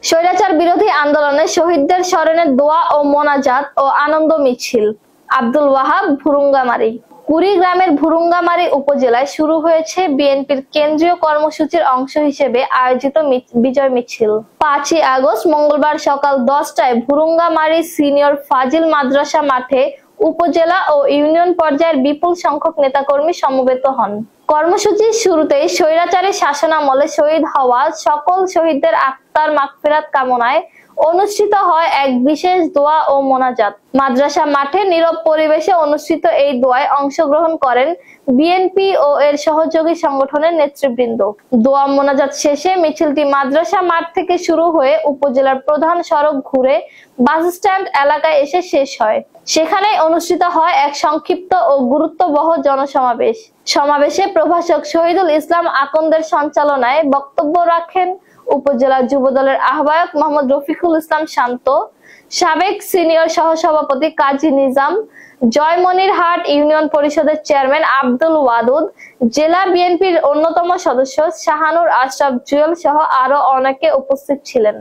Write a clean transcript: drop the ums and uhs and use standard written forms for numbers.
স্বৈরাচার বিরোধী আন্দোলনে শহীদদের স্মরণে দোয়া ও মোনাজাত ও আনন্দ মিছিল। আব্দুল ওয়াহাব, ভুরুঙ্গামারী। কুড়িগ্রামের ভুরুঙ্গামারী উপজেলায় শুরু হয়েছে বিএনপির কেন্দ্রীয় কর্মসূচির অংশ হিসেবে আয়োজিত বিজয় মিছিল। 5ই আগস্ট মঙ্গলবার সকাল 10টায় ভুরুঙ্গামারী সিনিয়র ফাজিল মাদ্রাসা মাঠে উপজেলা ও ইউনিয়ন পর্যায়ের বিপুল সংখ্যক নেতাকর্মী সমবেত হন। কর্মসূচির শুরুতেই স্বৈরাচারী শাসনামলে শহীদ হওয়া সকল শহীদদের আত্মার মাগফিরাত কামনায় অনুষ্ঠিত হয় এক বিশেষ দোয়া ও মোনাজাত। মাদ্রাসা মাঠে নীরব পরিবেশে অনুষ্ঠিত এই দোয়ায় অংশগ্রহণ করেন বিএনপি ও এর সহযোগী সংগঠনের নেতৃবৃন্দ। দোয়া মোনাজাত শেষে মিছিলটি মাদ্রাসা মাঠ থেকে শুরু হয়ে উপজেলার প্রধান সড়ক ঘুরে বাস স্ট্যান্ড এলাকায় এসে শেষ হয়। সেখানে অনুষ্ঠিত হয় এক সংক্ষিপ্ত ও গুরুত্ববহ জনসমাবেশ। সমাবেশে প্রভাষক শহীদুল ইসলাম আকন্দের সঞ্চালনায় বক্তব্য রাখেন উপজেলা যুবদলের আহ্বায়ক মোহাম্মদ রফিকুল ইসলাম শান্ত, সাবেক সিনিয়র সহসভাপতি কাজী নিজাম, জয়মনিরহাট ইউনিয়ন পরিষদের চেয়ারম্যান আব্দুল ওয়াদুদ, জেলা বিএনপির অন্যতম সদস্য শাহানুর আশরাফ জুয়েল সহ আরো অনেকে উপস্থিত ছিলেন।